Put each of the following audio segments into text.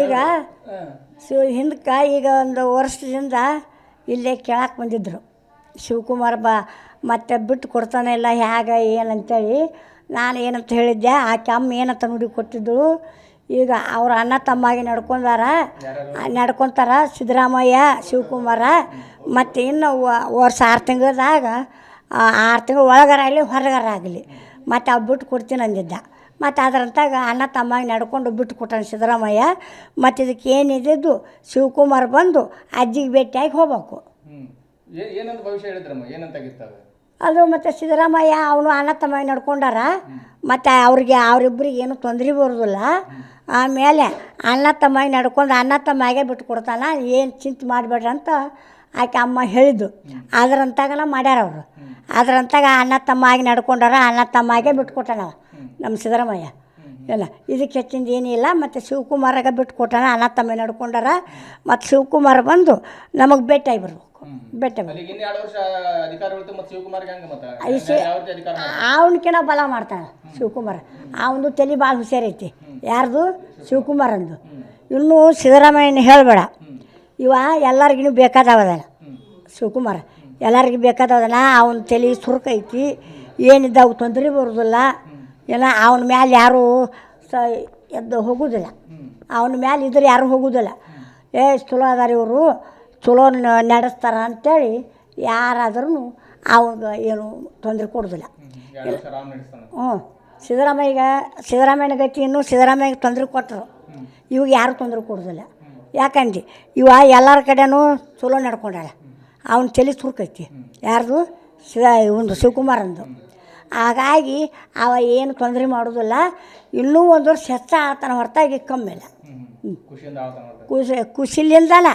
ಈಗ ಹಿಂದಕ್ಕೆ ಈಗ ಒಂದು ವರ್ಷದಿಂದ ಇಲ್ಲೇ ಕೇಳಕ್ಕೆ ಬಂದಿದ್ದರು ಶಿವಕುಮಾರ್ ಮತ್ತೆ ಬಿಟ್ಟು ಕೊಡ್ತಾನೆ ಇಲ್ಲ ಹೇಗೆ ಏನಂತೇಳಿ ನಾನು ಏನಂತ ಹೇಳಿದ್ದೆ ಆಕೆ ಅಮ್ಮ ಏನಂತ ನುಡಿ ಕೊಟ್ಟಿದ್ದಳು. ಈಗ ಅವ್ರ ಅಣ್ಣ ತಮ್ಮಾಗಿ ನಡ್ಕೊತಾರ ಸಿದ್ದರಾಮಯ್ಯ ಶಿವಕುಮಾರ. ಮತ್ತು ಇನ್ನು ವರ್ಷ 6 ತಿಂಗಳದಾಗ 6 ತಿಂಗಳು ಒಳಗಾರಾಗಲಿ ಹೊರಗಾರಾಗಲಿ ಮತ್ತು ಅವು ಬಿಟ್ಟು ಕೊಡ್ತೀನಿ ಅಂದಿದ್ದ. ಮತ್ತು ಅದರಂತಾಗ ಅಣ್ಣ ತಮ್ಮಾಗಿ ನಡ್ಕೊಂಡು ಬಿಟ್ಟು ಕೊಟ್ಟಾನ ಸಿದ್ದರಾಮಯ್ಯ. ಮತ್ತು ಇದಕ್ಕೆ ಏನಿದ್ದು ಶಿವಕುಮಾರ್ ಬಂದು ಅಜ್ಜಿಗೆ ಭೇಟಿಯಾಗಿ ಹೋಗ್ಬೇಕು. ಅದು ಮತ್ತು ಸಿದ್ದರಾಮಯ್ಯ ಅವನು ಅಣ್ಣ ತಮ್ಮಾಗಿ ನಡ್ಕೊಂಡಾರ. ಮತ್ತು ಅವರಿಬ್ಬರಿಗೆ ಏನು ತೊಂದರೆ ಬರೋದಿಲ್ಲ. ಆಮೇಲೆ ಅಣ್ಣ ತಮ್ಮಾಗಿ ನಡ್ಕೊಂಡು ಅಣ್ಣ ತಮ್ಮಾಗೆ ಬಿಟ್ಟು ಕೊಡ್ತಾನೆ, ಏನು ಚಿಂತೆ ಮಾಡಬೇಡ್ರಿ ಅಂತ ಆಕೆ ಅಮ್ಮ ಹೇಳಿದ್ದು. ಅದರಂತಾಗನ ಮಾಡ್ಯಾರ ಅವರು. ಅದರಂತಾಗ ಅಣ್ಣ ತಮ್ಮಾಗಿ ನಡ್ಕೊಂಡಾರ, ಅಣ್ಣ ತಮ್ಮಾಗೆ ಬಿಟ್ಟು ಕೊಟ್ಟಾನ ನಮ್ಮ ಸಿದ್ದರಾಮಯ್ಯ. ಇಲ್ಲ ಇದಕ್ಕೆ ಹೆಚ್ಚಿಂದ ಏನಿಲ್ಲ. ಮತ್ತು ಶಿವಕುಮಾರಾಗ ಬಿಟ್ಟು ಕೊಟ್ಟಾನ, ಅಣ್ಣ ತಮ್ಮ ನಡ್ಕೊಂಡಾರ. ಮತ್ತು ಶಿವಕುಮಾರ್ ಬಂದು ನಮಗೆ ಭೇಟಿಯಾಗಿ ಬರ್ಬೇಕು. ಅವನಕಿನ ಬಲ ಮಾಡ್ತಾನೆ ಶಿವಕುಮಾರ್. ಅವನು ತಲೆ ಭಾಳ ಹುಷಾರೈತಿ. ಯಾರ್ದು? ಶಿವಕುಮಾರಂದು. ಇನ್ನೂ ಸಿದ್ದರಾಮಯ್ಯನ ಹೇಳಬೇಡ, ಇವ ಎಲ್ಲರಿಗೂ ಬೇಕಾದವದಾನ ಶಿವಕುಮಾರ, ಎಲ್ಲರಿಗೂ ಬೇಕಾದವದಾನ. ಅವನ ತಲೆ ಸುರುಕೈತಿ, ಏನಿದ್ದಾವ ತೊಂದರೆ ಬರೋದಿಲ್ಲ. ಏನೋ ಅವನ ಮ್ಯಾಲೆ ಯಾರೂ ಎದ್ದು ಹೋಗೋದಿಲ್ಲ. ಅವನ ಮ್ಯಾಲೆ ಇದ್ರೆ ಯಾರೂ ಹೋಗೋದಿಲ್ಲ. ಚಲೋ ಅದಾರ ಇವರು, ಚಲೋ ನಡೆಸ್ತಾರ ಅಂಥೇಳಿ ಯಾರಾದ್ರೂ ಅವಾಗ ಏನು ತೊಂದರೆ ಕೊಡೋದಿಲ್ಲ. ಸಿದ್ದರಾಮಯ್ಯನ ಗತಿ ಇನ್ನೂ ಸಿದ್ದರಾಮಯ್ಯಗೆ ತೊಂದರೆ ಕೊಟ್ಟರು, ಇವಾಗ ಯಾರು ತೊಂದರೆ ಕೊಡೋದಿಲ್ಲ. ಯಾಕಂದು ಇವ ಎಲ್ಲರ ಕಡೆನೂ ಚಲೋ ನಡ್ಕೊಂಡಾಳ. ಅವನ ತಲೆ ಸುರುಕೈತಿ. ಯಾರ್ದು? ಒಂದು ಶಿವಕುಮಾರಂದು. ಹಾಗಾಗಿ ಅವ ಏನು ತೊಂದರೆ ಮಾಡೋದಿಲ್ಲ. ಇನ್ನೂ ಒಂದು ವರ್ಷ ಹೆಚ್ಚು ಆಳ್ತಾನೆ ಹೊರತಾಗಿ ಕಮ್ಮಿಲ್ಲ. ಖುಷಿಲಿಂದಲ್ಲ.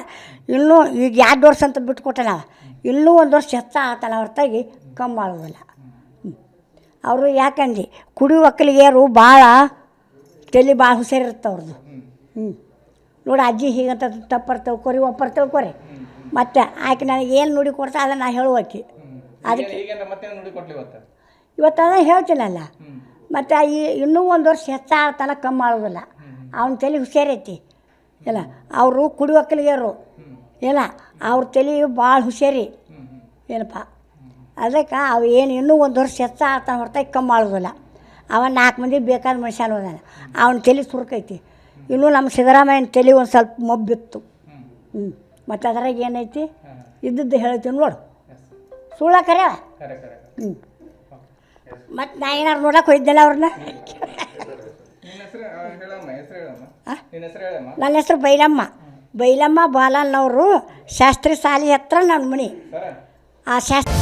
ಇನ್ನೂ ಈಗ 2 ವರ್ಷ ಅಂತ ಬಿಟ್ಟು ಕೊಟ್ಟನ. ಇನ್ನೂ ಒಂದು ವರ್ಷ ಹೆಚ್ಚು ಆಳ್ತಾನೆ ಹೊರತಾಗಿ ಕಮ್ಮಿ ಆಳೋದಿಲ್ಲ. ಅವರು ಯಾಕಂದು ಕುಡಿ ಒಕ್ಕಲಿಗೆಯರು ಭಾಳ ತಲೆ ಭಾಳ ಹುಷಾರಿರುತ್ತೆ ಅವ್ರದ್ದು. ನೋಡಿ ಅಜ್ಜಿ ಹೀಗಂತ ತಪ್ಪರ್ ತಿಳ್ಕೊರಿ ಒಪ್ಪರ್ ತಿಳ್ಕೊರಿ. ಮತ್ತು ಆಕೆ ನನಗೆ ಏನು ನುಡಿ ಕೊಡ್ತಾ ಅದನ್ನು ನಾ ಹೇಳುವಾಕಿ. ಅದಕ್ಕೆ ಇವತ್ತು ಅದನ್ನು ಹೇಳ್ತೀನಲ್ಲ. ಮತ್ತು ಇನ್ನೂ ಒಂದು ವರ್ಷ ಹೆಚ್ಚು ಆಳ್ತಾನೆ ಕಮ್ಮಿ ಆಳೋದಿಲ್ಲ. ಅವನ ತಲೆ ಹುಷಾರೈತಿ. ಇಲ್ಲ ಅವರು ಕುಡಿ ಒಕ್ಕಲಿಗೆಯರು. ಇಲ್ಲ ಅವ್ರ ತಲೆ ಭಾಳ ಹುಷಾರಿ ಏನಪ್ಪ. ಅದಕ್ಕೆ ಅವು ಏನು ಇನ್ನೂ ಒಂದು ವರ್ಷ ಹೆಚ್ಚು ಆಳ್ತಾನೆ ಹೊರತಾಗಿ ಕಮ್ಮಿ ಆಳೋದಿಲ್ಲ. ಅವ 4 ಮಂದಿ ಬೇಕಾದ ಮನುಷ್ಯ ಅನ್ನೋದಾನ. ಅವನ ತಲೆ ಸುರುಕೈತಿ. ಇನ್ನೂ ನಮ್ಮ ಸಿದ್ದರಾಮಯ್ಯನ ತಲೆ ಒಂದು ಸ್ವಲ್ಪ ಮಬ್ಬಿತ್ತು. ಮತ್ತು ಅದ್ರಾಗ ಏನೈತಿ ಇದ್ದದ್ದು ಹೇಳ್ತೀನಿ ನೋಡು, ಸುಳ್ಳ ಕರೆ. ಮತ್ತು ನಾ ಏನಾರು ನೋಡಕ್ಕೆ ಹೋಯ್ದಲ್ಲ ಅವ್ರನ್ನ. ನನ್ನ ಹೆಸರು ಬೈಲಮ್ಮ ಬಾಲನ್ನವರು. ಶಾಸ್ತ್ರಿ ಸಾಲಿ ಹತ್ರ ನನ್ನ ಮನೆ. ಆ ಶಾಸ್ತ್ರಿ